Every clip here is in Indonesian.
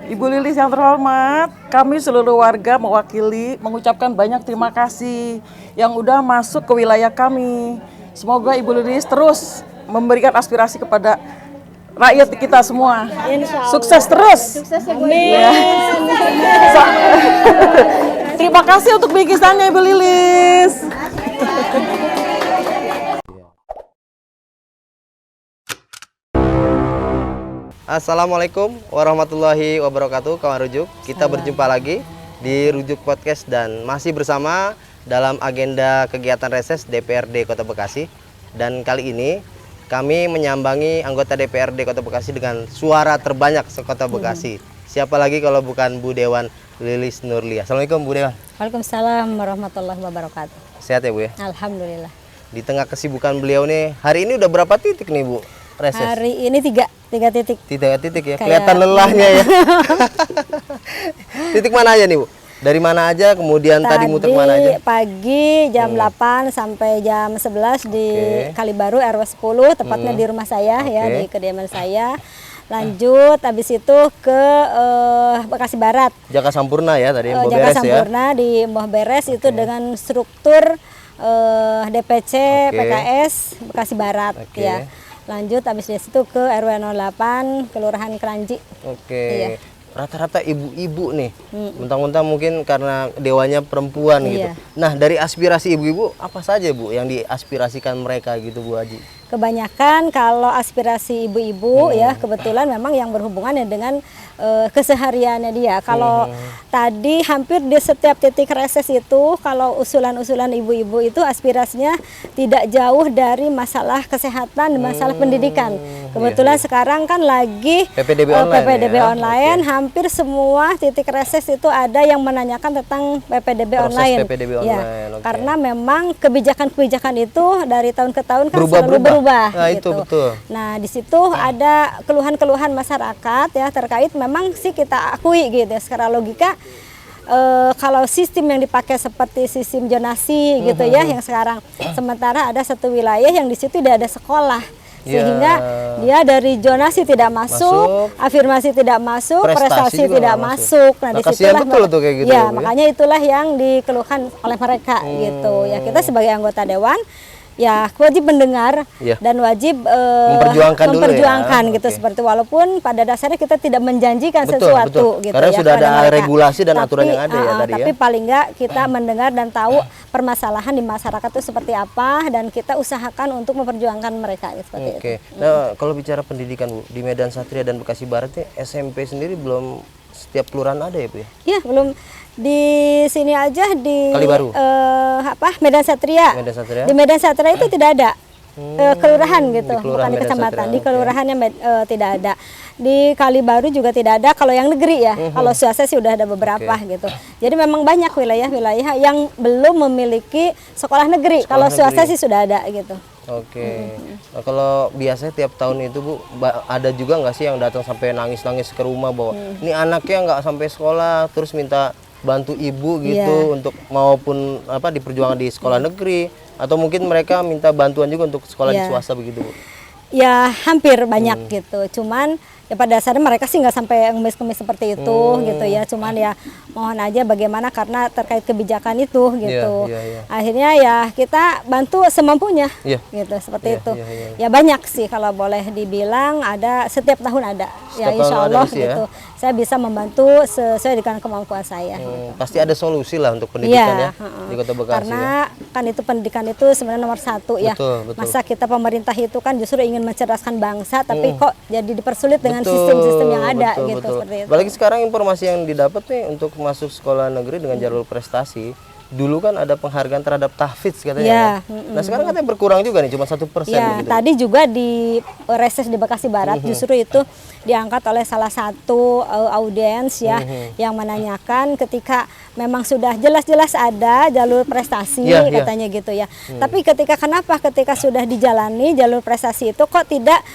Ibu Lilis yang terhormat, kami seluruh warga mewakili mengucapkan banyak terima kasih yang udah masuk ke wilayah kami. Semoga Ibu Lilis terus memberikan aspirasi kepada rakyat kita semua. Sukses terus. Sukses ya, Bu. Amin. Terima kasih untuk bingkisannya Ibu Lilis. Assalamualaikum warahmatullahi wabarakatuh, kawan Rujuk. Kita berjumpa lagi di Rujuk Podcast dan masih bersama dalam agenda kegiatan reses DPRD Kota Bekasi. Dan kali ini kami menyambangi anggota DPRD Kota Bekasi dengan suara terbanyak se-Kota Bekasi. Siapa lagi kalau bukan Bu Dewan Lilis Nurlia. Assalamualaikum Bu Dewan. Waalaikumsalam warahmatullahi wabarakatuh. Sehat ya Bu ya? Alhamdulillah. Di tengah kesibukan beliau nih, hari ini udah berapa titik nih Bu reses? Hari ini tiga titik. 3 titik ya, Kayak kelihatan lelahnya ya. Titik mana aja nih Bu? Dari mana aja, kemudian tadi muter mana aja? Pagi jam 8 sampai jam 11 di Kalibaru RW 10, tepatnya di rumah saya ya, di kediaman saya. Lanjut habis itu ke Bekasi Barat. Jaka Sampurna ya tadi, Mbah Jaka Beres Sampurna ya. di Mbah Beres itu dengan struktur DPC PKS Bekasi Barat ya. Lanjut habis dari situ ke RW 08 Kelurahan Keranji. Iya. Rata-rata ibu-ibu nih, mentang-mentang mungkin karena dewannya perempuan gitu. Nah, dari aspirasi ibu-ibu apa saja Bu yang diaspirasikan mereka gitu Bu Haji? Kebanyakan kalau aspirasi ibu-ibu ya kebetulan memang yang berhubungan ya dengan kesehariannya dia. Kalau tadi hampir di setiap titik reses itu kalau usulan-usulan ibu-ibu itu aspirasinya tidak jauh dari masalah kesehatan, masalah pendidikan. Kebetulan sekarang kan lagi PPDB online, hampir semua titik reses itu ada yang menanyakan tentang PPDB online. PPDB online. Karena memang kebijakan-kebijakan itu dari tahun ke tahun kan selalu berubah. Nah, gitu. Itu betul. Nah, di situ ada keluhan-keluhan masyarakat ya terkait memang sih kita akui gitu ya, secara logika kalau sistem yang dipakai seperti sistem zonasi gitu ya yang sekarang, sementara ada satu wilayah yang di situ tidak ada sekolah. Sehingga dia dari zonasi tidak masuk, afirmasi tidak masuk, prestasi tidak masuk. Nah, disitulah betul tuh kayak gitu. Ya, makanya itulah yang dikeluhkan oleh mereka gitu. Ya, kita sebagai anggota dewan ya wajib mendengar dan wajib memperjuangkan gitu seperti walaupun pada dasarnya kita tidak menjanjikan sesuatu gitu karena ya. Sudah ada regulasi dan aturan yang ada ya tadi tapi paling enggak kita mendengar dan tahu permasalahan di masyarakat itu seperti apa dan kita usahakan untuk memperjuangkan mereka seperti itu. Nah, kalau bicara pendidikan Bu, di Medan Satria dan Bekasi Barat nih SMP sendiri belum setiap kelurahan ada ya Bu ya? Iya, belum. Di sini aja di Kalibaru. Medan Satria. Di Medan Satria itu tidak ada kelurahan gitu, bukan di kecamatan. Di kelurahannya tidak ada. Di Kalibaru juga tidak ada. Kalau yang negeri ya, kalau swasta sih udah ada beberapa gitu. Jadi memang banyak wilayah-wilayah yang belum memiliki sekolah negeri. Kalau swasta sih sudah ada gitu. Nah, kalau biasanya tiap tahun itu Bu, ada juga nggak sih yang datang sampai nangis-nangis ke rumah bahwa ini anaknya nggak sampai sekolah, terus minta bantu ibu gitu untuk maupun diperjuangkan di sekolah negeri atau mungkin mereka minta bantuan juga untuk sekolah di swasta begitu Bu? Ya hampir banyak gitu, cuman ya pada dasarnya mereka sih nggak sampai ngemis-ngemis seperti itu gitu ya, cuman ya mohon aja bagaimana karena terkait kebijakan itu gitu. Akhirnya ya kita bantu semampunya gitu seperti itu. Ya banyak sih kalau boleh dibilang ada setiap tahun ada. Ya insya Allah gitu. Saya bisa membantu sesuai dengan kemampuan saya. Gitu. Pasti ada solusi lah untuk pendidikan di Kota Bekasi. Karena kan itu pendidikan itu sebenarnya nomor satu ya. Betul. Masa kita pemerintah itu kan justru ingin mencerdaskan bangsa, tapi kok jadi dipersulit dengan sistem-sistem yang ada gitu seperti itu. Apalagi sekarang informasi yang didapat nih untuk masuk sekolah negeri dengan jalur prestasi. Dulu kan ada penghargaan terhadap tahfidz katanya. Nah sekarang katanya berkurang juga nih, cuma 1% begitu. Tadi juga di reses di Bekasi Barat justru itu diangkat oleh salah satu audiens ya yang menanyakan ketika memang sudah jelas-jelas ada jalur prestasi katanya gitu ya. Tapi ketika sudah dijalani jalur prestasi itu kok tidak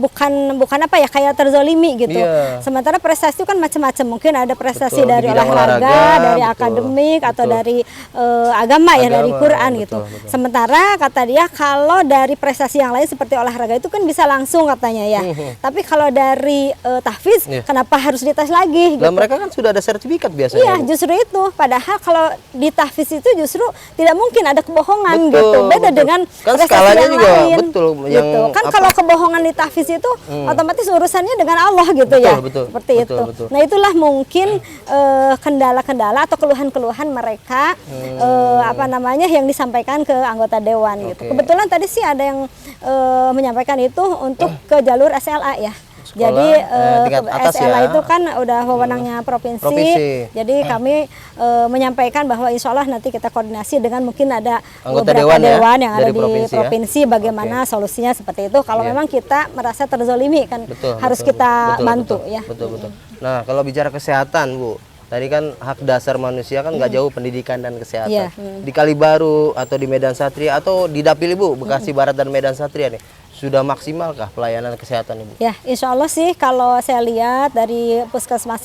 bukan apa ya kayak terzolimi gitu. Sementara prestasi itu kan macam-macam, mungkin ada prestasi dari olahraga, dari akademik atau dari agama ya, dari Quran betul, gitu. betul. Sementara kata dia kalau dari prestasi yang lain seperti olahraga itu kan bisa langsung katanya ya. Tapi kalau dari tahfiz kenapa harus dites lagi gitu. Lah mereka kan sudah ada sertifikat biasanya. Iya, Bu. justru itu. Padahal kalau di tahfiz itu justru tidak mungkin ada kebohongan Betul, gitu. Beda betul. dengan Kan prestasi skalanya yang juga lain. betul, Gitu. yang Kan apa- kalau kebohongan di tahfiz itu otomatis urusannya dengan Allah gitu Betul, ya. betul, Seperti betul, itu. betul. Nah, itulah mungkin kendala-kendala atau keluhan-keluhan mereka apa namanya yang disampaikan ke anggota dewan gitu. Oke. Kebetulan tadi sih ada yang menyampaikan itu untuk ke jalur SLA ya. Sekolah, Jadi tingkat atas SLA ya. itu kan udah wewenangnya provinsi. Provinsi. Jadi kami menyampaikan bahwa insya Allah nanti kita koordinasi dengan mungkin ada Anggota beberapa dewan ya, yang ada dari di provinsi ya. provinsi bagaimana solusinya seperti itu. Kalau memang kita merasa terzolimi kan Betul, harus betul, kita betul, bantu betul, ya. Betul, betul. Nah, kalau bicara kesehatan, Bu, tadi kan hak dasar manusia kan nggak jauh pendidikan dan kesehatan. Iya, Di Kalibaru atau di Medan Satria atau di Dapil Ibu, Bekasi Barat dan Medan Satria nih, sudah maksimalkah pelayanan kesehatan Ibu? Ya, insya Allah sih kalau saya lihat dari puskesmas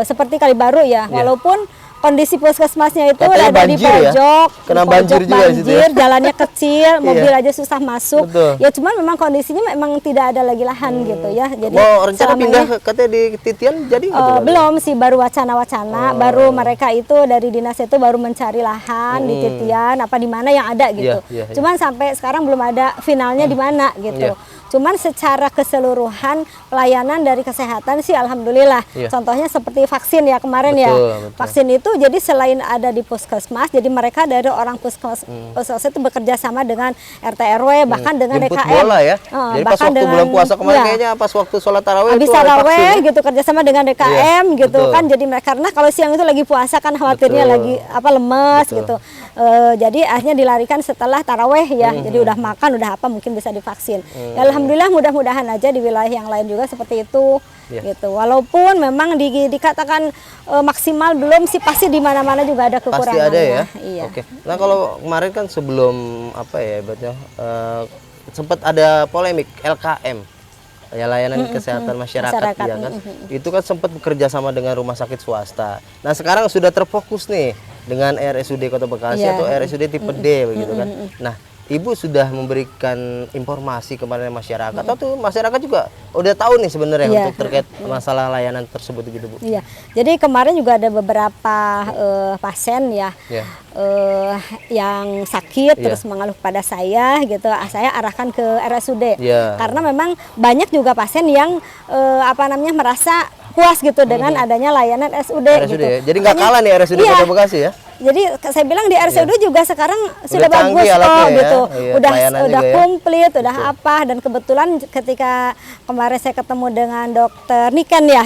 seperti Kalibaru ya, walaupun kondisi puskesmasnya itu Katanya ada di banjir ya? pojok, Kena di banjir pojok juga di situ ya? banjir, jalannya kecil, mobil aja susah masuk. Betul. Ya cuman memang kondisinya memang tidak ada lagi lahan gitu ya. Jadi Mau rencana selama pindah ini- katanya di Titian jadi nggak tuh, Bu? belum sih, baru wacana-wacana, baru mereka itu dari dinas itu baru mencari lahan di Titian apa di mana yang ada gitu. Iya, iya. Cuman sampai sekarang belum ada finalnya di mana gitu. Iya. Cuman secara keseluruhan pelayanan dari kesehatan sih alhamdulillah. Iya. Contohnya seperti vaksin ya kemarin Betul, ya. betul. Vaksin itu jadi selain ada di puskesmas, jadi mereka dari orang puskesmas itu bekerja sama dengan RT RW bahkan dengan Jemput DKM. bola ya. Jadi pas bahkan waktu dengan- bulan puasa kemarin ya. kayaknya pas waktu sholat tarawih Habis itu ada taraweh vaksin ya? gitu kerjasama dengan DKM Iya, gitu betul. kan, jadi mereka karena kalau siang itu lagi puasa kan khawatirnya Betul. lagi apa lemes Betul. gitu. Jadi akhirnya dilarikan setelah taraweh ya, jadi udah makan udah apa mungkin bisa divaksin. Ya, alhamdulillah mudah-mudahan aja di wilayah yang lain juga seperti itu. Iya. Gitu. Walaupun memang dikatakan maksimal belum sih, pasti di mana-mana juga ada Pasti kekurangannya. ada ya. Iya. Oke. Nah kalau kemarin kan sebelum apa ya ibaratnya sempat ada polemik LKM ya, layanan kesehatan masyarakat, ya kan. Itu kan sempat bekerja sama dengan rumah sakit swasta. Nah sekarang sudah terfokus nih dengan RSUD Kota Bekasi Iya. atau RSUD tipe D begitu kan. Nah Ibu sudah memberikan informasi kepada masyarakat atau masyarakat juga udah tahu nih sebenarnya Iya. untuk terkait masalah layanan tersebut gitu Bu? Iya, jadi kemarin juga ada beberapa pasien ya, Iya. yang sakit Iya. terus mengeluh pada saya gitu, saya arahkan ke RSUD. Iya. Karena memang banyak juga pasien yang apa namanya merasa puas gitu dengan adanya layanan RSUD RSUD gitu. ya. Jadi nggak Makanya- kalah nih RSUD Iya. Kota Bekasi ya? Jadi saya bilang di RSUD juga sekarang sudah canggih bagus alatnya kok ya. gitu. Iya, Udah pelayanan juga ya. komplit, udah apa, dan kebetulan ketika kemarin saya ketemu dengan dokter Niken ya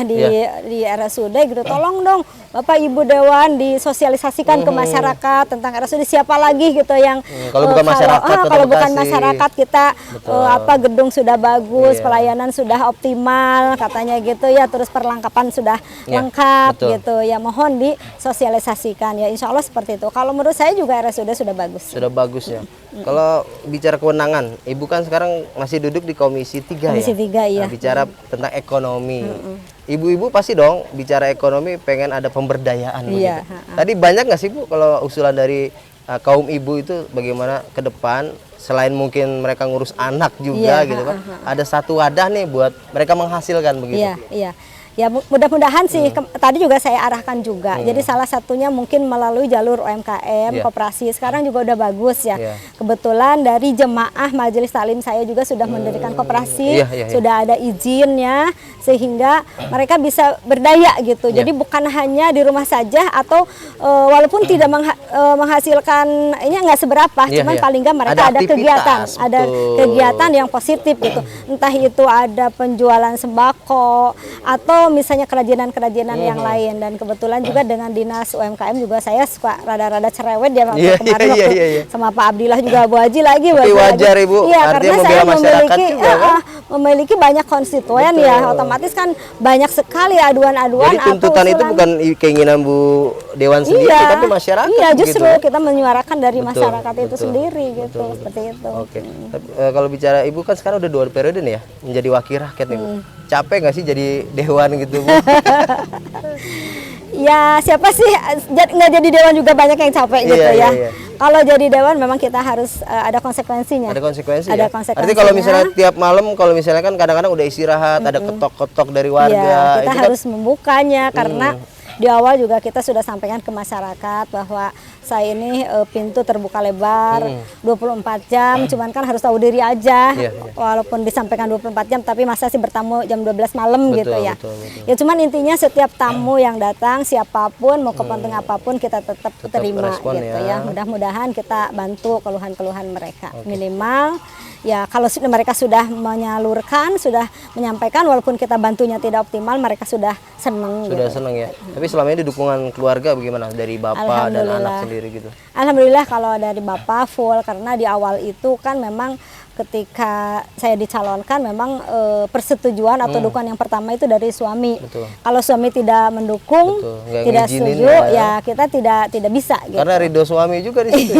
di RSUD gitu. Tolong dong Bapak Ibu Dewan disosialisasikan ke masyarakat tentang RSUD, siapa lagi gitu yang kalau bukan masyarakat Kota kalau bukan Bekasi. masyarakat kita apa gedung sudah bagus, Iya. pelayanan sudah optimal katanya gitu ya, terus perlengkapan sudah Iya, lengkap betul. gitu ya, mohon disosialisasikan ya, insya Allah seperti itu. Kalau menurut saya juga RSUD sudah bagus. Sudah bagus ya. Kalau bicara kewenangan, Ibu kan sekarang masih duduk di Komisi 3 Komisi ya. 3, iya. Nah, bicara tentang ekonomi. Ibu-ibu pasti dong bicara ekonomi pengen ada pemberdayaan Iya, begitu. Tadi banyak nggak sih Bu kalau usulan dari kaum ibu itu bagaimana ke depan selain mungkin mereka ngurus anak juga Iya, gitu kan. Ada satu wadah nih buat mereka menghasilkan begitu. Iya, iya. Ya mudah-mudahan sih tadi juga saya arahkan juga. Jadi salah satunya mungkin melalui jalur UMKM, Iya. koperasi. Sekarang juga udah bagus ya. Iya. Kebetulan dari jemaah Majelis Taklim saya juga sudah mendirikan koperasi, Iya, iya, iya. sudah ada izinnya sehingga mereka bisa berdaya gitu. Iya. Jadi bukan hanya di rumah saja atau walaupun tidak menghasilkan ini nggak seberapa, Iya, cuman iya. paling nggak mereka Ada ada kegiatan, aktivitas, ada betul. kegiatan yang positif gitu. Entah itu ada penjualan sembako atau misalnya kerajinan-kerajinan yang lain. Dan kebetulan juga dengan dinas UMKM juga saya suka rada-rada cerewet ya waktu Iya, kemarin iya, waktu iya, iya. sama Pak Abdillah juga Bu Haji lagi. Tapi Bu Haji wajar, lagi. Ibu. Iya, Artinya karena saya membela masyarakat memiliki juga, kan? memiliki banyak konstituen ya, otomatis kan banyak sekali aduan-aduan. Jadi tuntutan itu bukan keinginan Bu Dewan sendiri, tapi masyarakat. Iya, justru gitu. kita menyuarakan dari masyarakat itu sendiri gitu, seperti itu. Oke. Kalau bicara Ibu kan sekarang udah 2 periode nih ya menjadi wakil rakyat nih Bu. Capek nggak sih jadi dewan gitu Bu? Ya siapa sih nggak jadi dewan juga banyak yang capek gitu ya. Iya. Kalau jadi dewan memang kita harus ada konsekuensinya. Ada konsekuensi Ada ya? konsekuensinya. Artinya kalau misalnya tiap malam, kalau misalnya kan kadang-kadang udah istirahat, ada ketok-ketok dari warga. Iya, kita itu harus membukanya karena di awal juga kita sudah sampaikan ke masyarakat bahwa saya ini pintu terbuka lebar 24 jam, cuman kan harus tahu diri aja. Walaupun disampaikan 24 jam tapi masa sih bertamu jam 12 malam gitu ya. Betul. Ya cuman intinya setiap tamu yang datang siapapun mau kepentingan apapun kita tetap terima respon gitu ya. Mudah-mudahan kita bantu keluhan-keluhan mereka. Minimal ya kalau mereka sudah menyalurkan, sudah menyampaikan walaupun kita bantunya tidak optimal, mereka sudah senang. Sudah senang ya. Tapi selama ini dukungan keluarga bagaimana dari bapak dan anak sendiri gitu? Alhamdulillah kalau dari bapak full, karena di awal itu kan memang ketika saya dicalonkan memang persetujuan atau dukungan yang pertama itu dari suami. Kalau suami tidak mendukung, tidak setuju, ya kita tidak bisa. Gitu. Karena ridho suami juga di situ.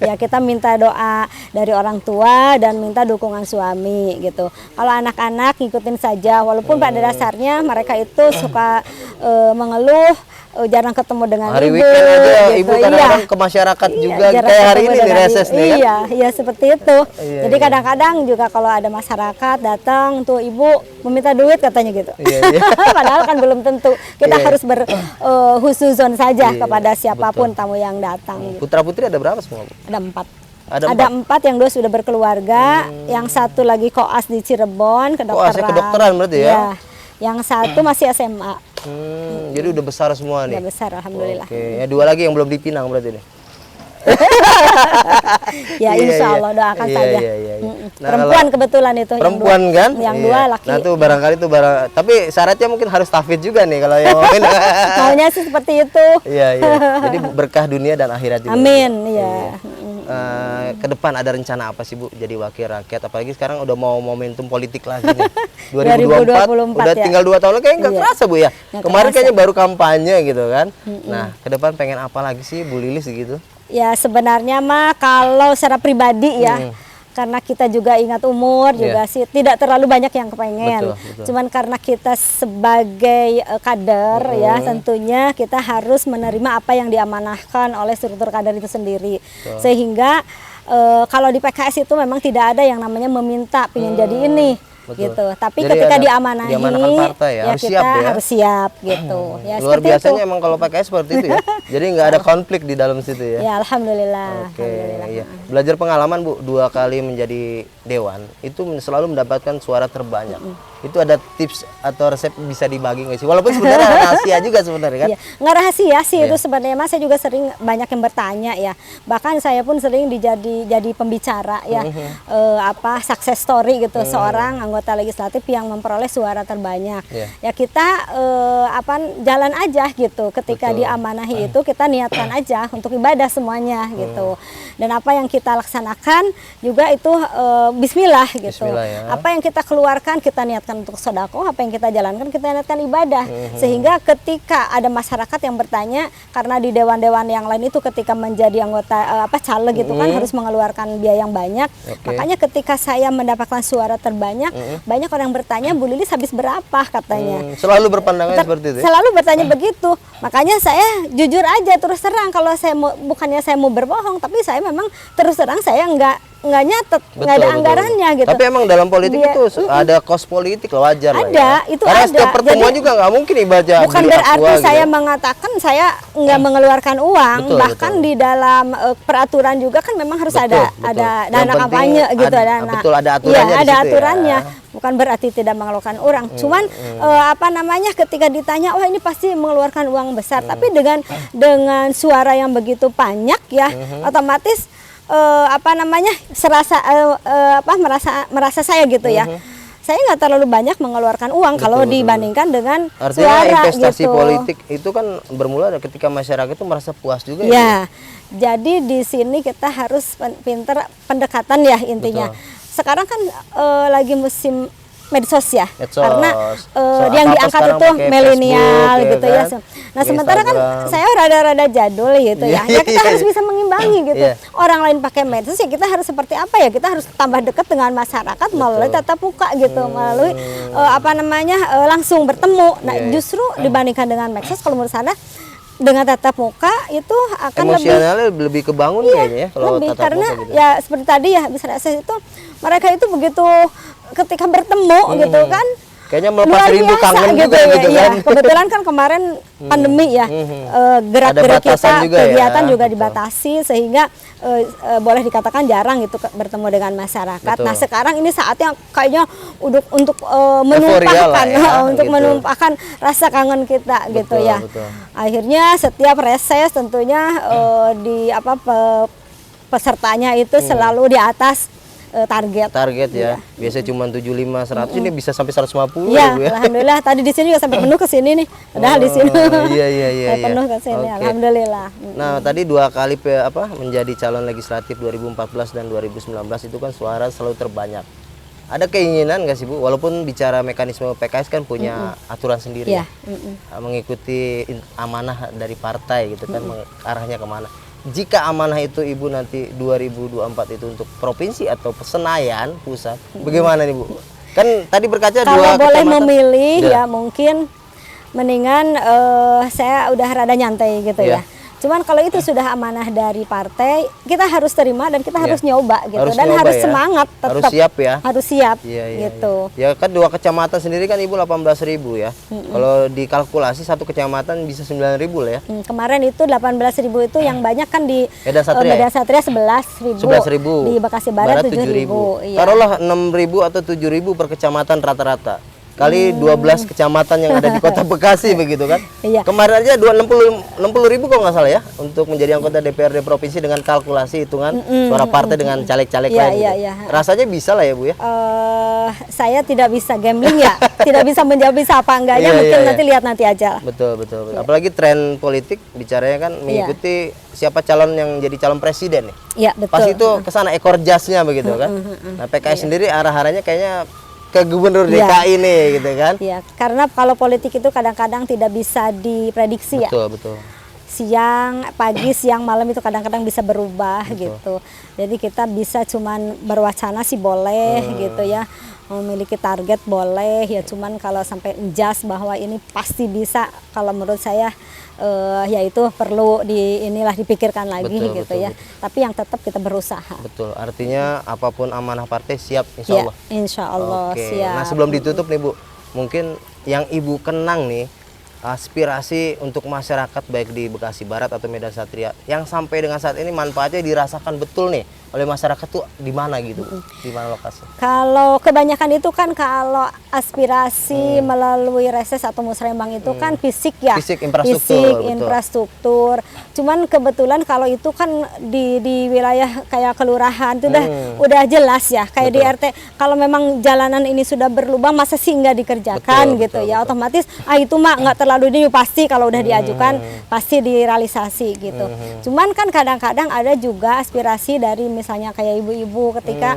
Ya kita minta doa dari orang tua dan minta dukungan suami gitu. Kalau anak-anak ngikutin saja, walaupun pada dasarnya mereka itu suka mengeluh. Jarang ketemu dengan hari ibu. Weekend aja gitu. Ibu kadang-kadang ke masyarakat juga kayak hari ini di reses nih kan? Iya seperti itu. Jadi kadang-kadang juga kalau ada masyarakat datang tuh ibu meminta duit katanya gitu. Padahal kan belum tentu. Kita harus berhusnuzon saja kepada siapapun tamu yang datang. Gitu. Putra putri ada berapa semua Bu? Ada 4. Ada 4 yang 2 sudah berkeluarga, yang 1 lagi koas di Cirebon kedokteran. Koasnya kedokteran berarti ya? Yang 1 masih SMA. Jadi udah besar semua nih. Udah besar, alhamdulillah. Oke, ya 2 lagi yang belum dipinang berarti nih. Ya insya Allah doakan saja. Nah, perempuan kebetulan itu. Perempuan yang kan? Yang 2 laki. Nah tuh barangkali tuh tapi syaratnya mungkin harus tahfidz juga nih kalau yang ngomongin. Maunya sih seperti itu. Iya. Jadi berkah dunia dan akhirat juga. Amin. Iya. Ke depan ada rencana apa sih Bu jadi wakil rakyat, apalagi sekarang udah mau momentum politik lagi nih 2024 udah ya. tinggal 2 tahun lagi kayaknya nggak kerasa Bu ya. Kemarin kayaknya baru kampanye gitu kan. Nah ke depan pengen apa lagi sih Bu Lilis gitu? Ya sebenarnya mah kalau secara pribadi ya karena kita juga ingat umur juga sih tidak terlalu banyak yang kepengen. Betul. Cuman karena kita sebagai kader ya tentunya kita harus menerima apa yang diamanahkan oleh struktur kader itu sendiri. Sehingga kalau di PKS itu memang tidak ada yang namanya meminta pengen jadi ini. Gitu. Tapi jadi ketika diamanahi partai ya, harus kita siap ya. harus siap gitu. Ya, luar biasanya itu. emang kalau PKS seperti itu ya. Jadi nggak ada konflik di dalam situ ya. Ya alhamdulillah. Oke, iya. Belajar pengalaman Bu, 2 kali menjadi dewan itu selalu mendapatkan suara terbanyak. Itu ada tips atau resep bisa dibagi nggak sih? Walaupun sebenarnya rahasia juga sebenarnya kan? Iya, nggak rahasia sih itu sebenarnya. Mas saya juga sering banyak yang bertanya ya. Bahkan saya pun sering jadi pembicara ya. Success story gitu seorang anggota legislatif yang memperoleh suara terbanyak. Ya kita jalan aja gitu. Ketika diamanahi itu kita niatkan aja untuk ibadah semuanya gitu. Dan apa yang kita laksanakan juga itu bismillah gitu. Bismillah, ya. Apa yang kita keluarkan kita niatkan untuk sedekah, apa yang kita jalankan kita niatkan ibadah. Sehingga ketika ada masyarakat yang bertanya, karena di dewan-dewan yang lain itu ketika menjadi anggota caleg gitu kan harus mengeluarkan biaya yang banyak. Makanya ketika saya mendapatkan suara terbanyak, banyak orang bertanya, Bu Lilis habis berapa katanya. Selalu berpandangan seperti itu. Selalu bertanya begitu. Makanya saya jujur aja terus terang, kalau saya bukannya saya mau berbohong, tapi saya memang terus terang saya nggak nyatet, nggak ada anggarannya gitu. Tapi emang dalam politik itu ada kos politik loh, wajar lah ya. Itu karena ada. setiap pertemuan juga nggak mungkin ibadah. Bukan berarti saya mengatakan saya nggak mengeluarkan uang. Bahkan di dalam peraturan juga kan memang harus ada dana kampanye gitu, dana. Betul, ada aturannya. Iya, ada aturannya. Bukan berarti tidak mengeluarkan uang. Cuman ketika ditanya, ini pasti mengeluarkan uang besar. Tapi dengan suara yang begitu banyak ya, otomatis merasa saya gitu ya. Saya nggak terlalu banyak mengeluarkan uang kalau dibandingkan dengan artinya suara investasi gitu. politik itu kan bermula ketika masyarakat itu merasa puas juga ya. Jadi di sini kita harus pinter pendekatan ya intinya. sekarang kan lagi musim medsos ya, Medsos. karena yang apa-apa diangkat sekarang itu pakai milenial Facebook, gitu ya ya. kan? Nah Pakai sementara kan Instagram. saya rada-rada jadul gitu ya. Ya kita harus bisa mengimbangi gitu. Iya. Orang lain pakai medsos ya kita harus seperti apa ya? Kita harus tambah dekat dengan masyarakat melalui tatap muka gitu, melalui langsung bertemu. Nah justru dibandingkan dengan medsos kalau menurut saya dengan tatap muka itu akan Emosionalnya lebih kebangun kayaknya ya kalau lebih tatap karena muka gitu. ya seperti tadi ya bisa akses itu mereka itu begitu ketika bertemu gitu kan Kayaknya melepas luar rindu biasa kangen gitu juga ya, gitu iya. kan. Kebetulan kan kemarin pandemi ya gerak-gerak Ada batasan kita juga ya. kegiatan juga Betul. dibatasi sehingga boleh dikatakan jarang gitu bertemu dengan masyarakat. Betul. Nah sekarang ini saatnya kayaknya untuk Euforia lah menumpahkan ya, untuk gitu. menumpahkan rasa kangen kita gitu Betul, ya. betul. Akhirnya setiap reses tentunya pesertanya itu selalu di atas target. Target ya. Biasanya cuma 75 100 ini bisa sampai 150 Iya, ya, Bu ya. alhamdulillah tadi di sini juga sampai penuh ke sini nih. Padahal di sini. Iya. Penuh ke sini, Oke. alhamdulillah. Nah, tadi 2 kali menjadi calon legislatif 2014 dan 2019 itu kan suara selalu terbanyak. Ada keinginan nggak sih Bu, walaupun bicara mekanisme PKS kan punya aturan sendiri Iya, ya, mengikuti amanah dari partai gitu kan, arahnya kemana. Jika amanah itu Ibu nanti 2024 itu untuk provinsi atau Senayan pusat, bagaimana nih Bu? Kan tadi berkaca Kalau dua boleh kecamatan. memilih Ya. ya mungkin mendingan saya udah rada nyantai gitu Iya. ya. Cuman kalau itu sudah amanah dari partai, kita harus terima dan kita harus nyoba gitu Harus dan nyoba harus ya. semangat tetap. Harus siap ya. Harus siap Iya, gitu. Ya kan 2 kecamatan sendiri kan Ibu 18.000 ya. Kalau dikalkulasi 1 kecamatan bisa 9.000 lah ya. Kemarin itu 18.000 itu yang banyak kan di Medan Satria. Medan Satria 11.000. 11.000. Di Bekasi Barat 7.000. Iya. Taruhlah 6.000 atau 7.000 per kecamatan rata-rata. Kali 12 kecamatan yang ada di Kota Bekasi begitu kan. Iya. Kemarin aja 60.000 kalau nggak salah ya untuk menjadi anggota DPRD provinsi dengan kalkulasi hitungan suara partai dengan caleg-caleg Iya, lain. iya, gitu. iya. Rasanya bisa lah ya Bu ya. Saya tidak bisa gambling ya, tidak bisa menjawab bisa apa enggaknya, Iya, mungkin iya, nanti lihat nanti aja. Betul. Apalagi tren politik bicaranya kan mengikuti siapa calon yang jadi calon presiden nih. Iya betul. Pas itu kesana ekor jasnya begitu kan. Nah PKS sendiri arah-arahnya kayaknya ke gubernur Iya. DKI nih gitu kan. Iya, karena kalau politik itu kadang-kadang tidak bisa diprediksi ya. Betul. Siang, pagi, siang, malam itu kadang-kadang bisa berubah gitu. Jadi kita bisa cuman berwacana sih boleh gitu ya. Memiliki target boleh ya, cuman kalau sampai jas bahwa ini pasti bisa, kalau menurut saya ya itu perlu dipikirkan lagi Betul, gitu betul, ya. Tapi yang tetap kita berusaha. Betul. Artinya apapun amanah partai siap insya Ya, Allah. insya Allah Oke. siap. Nah sebelum ditutup nih Bu, mungkin yang Ibu kenang nih aspirasi untuk masyarakat baik di Bekasi Barat atau Medan Satria yang sampai dengan saat ini manfaatnya dirasakan betul nih oleh masyarakat tuh di mana gitu, di mana lokasi? Kalau kebanyakan itu kan kalau aspirasi melalui reses atau musrembang itu kan fisik ya, Fisik, infrastruktur, Fisik, betul. infrastruktur. Cuman kebetulan kalau itu kan di wilayah kayak kelurahan itu udah jelas ya, kayak di RT. Kalau memang jalanan ini sudah berlubang masa sih nggak dikerjakan gitu ya, otomatis itu mah nggak terlalu ini pasti kalau udah diajukan pasti direalisasi gitu. Cuman kan kadang-kadang ada juga aspirasi dari misalnya kayak ibu-ibu ketika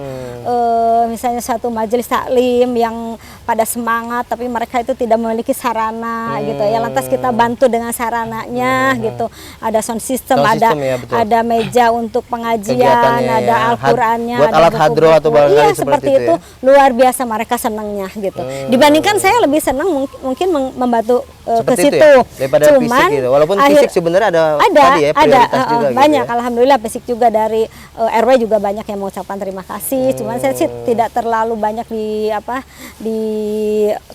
misalnya suatu majelis taklim yang pada semangat tapi mereka itu tidak memiliki sarana gitu ya, lantas kita bantu dengan sarananya gitu, ada sound system, Sound ada system ya, betul. ada meja untuk pengajian, Kegiatannya ada ya, Al-Qur'annya, buat ada alat hadroh atau buku-buku. barangkali Iya, seperti seperti itu itu ya. luar biasa mereka senangnya gitu. Dibandingkan saya lebih senang mungkin membantu ke Seperti itu situ. ya? Daripada fisik gitu. Walaupun fisik sebenarnya ada tadi ya, prioritas juga gitu banyak ya. alhamdulillah fisik juga dari RW juga banyak yang mengucapkan terima kasih. Cuman saya sih tidak terlalu banyak di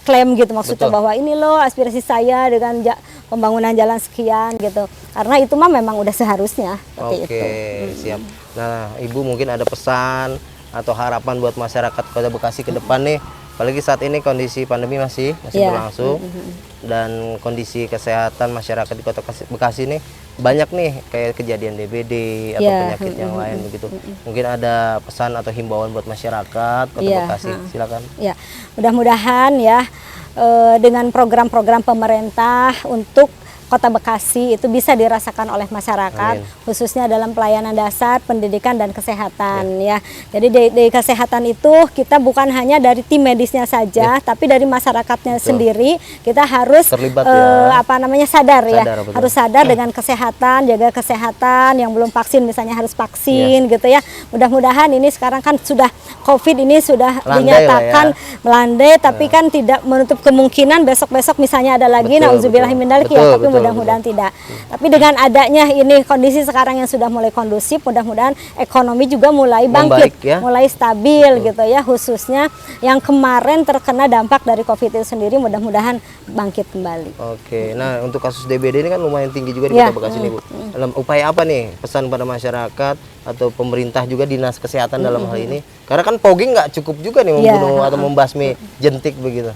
klaim gitu, maksudnya Betul. bahwa ini loh aspirasi saya dengan pembangunan jalan sekian gitu. Karena itu mah memang udah seharusnya seperti Oke, itu. siap. Nah, Ibu mungkin ada pesan atau harapan buat masyarakat Kota Bekasi ke depan nih. Apalagi saat ini kondisi pandemi masih Iya. berlangsung dan kondisi kesehatan masyarakat di Kota Bekasi nih banyak nih kayak kejadian DBD atau Iya. penyakit yang lain begitu. Mungkin ada pesan atau himbauan buat masyarakat Kota Iya, Bekasi. Silakan. Ya, mudah-mudahan ya dengan program-program pemerintah untuk Kota Bekasi itu bisa dirasakan oleh masyarakat, khususnya dalam pelayanan dasar, pendidikan dan kesehatan ya. Jadi di kesehatan itu kita bukan hanya dari tim medisnya saja, tapi dari masyarakatnya sendiri kita harus terlibat sadar ya, harus sadar dengan kesehatan, jaga kesehatan. Yang belum vaksin misalnya harus vaksin gitu ya. Mudah-mudahan ini sekarang kan sudah COVID ini sudah dinyatakan melandai, tapi kan tidak menutup kemungkinan besok-besok misalnya ada lagi, nauzubillahimindzalik ya, tapi mudah-mudahan tidak. Tapi dengan adanya ini kondisi sekarang yang sudah mulai kondusif, mudah-mudahan ekonomi juga mulai bangkit, mulai stabil gitu ya, khususnya yang kemarin terkena dampak dari COVID itu sendiri, mudah-mudahan bangkit kembali. Oke, nah untuk kasus DBD ini kan lumayan tinggi juga di Kota Bekasi nih Bu. Dalam upaya apa nih pesan pada masyarakat atau pemerintah juga dinas kesehatan dalam hal ini? Karena kan fogging nggak cukup juga nih membunuh atau membasmi jentik begitu.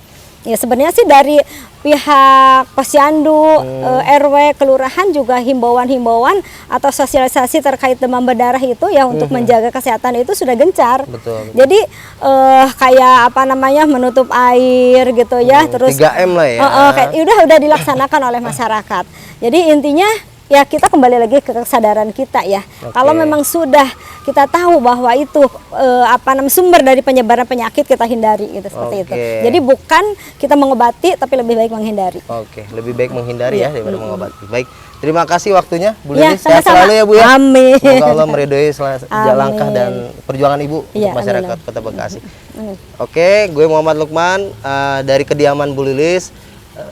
Ya sebenarnya sih dari pihak Posyandu, RW, kelurahan juga himbauan-himbauan atau sosialisasi terkait demam berdarah itu ya untuk menjaga kesehatan itu sudah gencar. Betul. Jadi kayak menutup air gitu ya, terus 3M lah ya. Udah dilaksanakan oleh masyarakat. Jadi intinya ya kita kembali lagi ke kesadaran kita ya. Kalau memang sudah kita tahu bahwa itu sumber dari penyebaran penyakit, kita hindari gitu, seperti itu. Jadi bukan kita mengobati tapi lebih baik menghindari. Lebih baik menghindari ya daripada mengobati. Baik, terima kasih waktunya Bu Lilis. Sehat selalu ya Bu ya. Amin. Semoga Allah meridhoi langkah dan perjuangan Ibu untuk masyarakat Kota Bekasi. Oke, gue Muhammad Lukman dari kediaman Bu Lilis.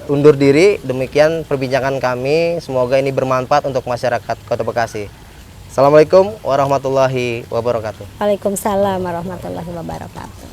Undur diri, demikian perbincangan kami. Semoga ini bermanfaat untuk masyarakat Kota Bekasi. Assalamualaikum warahmatullahi wabarakatuh. Waalaikumsalam warahmatullahi wabarakatuh.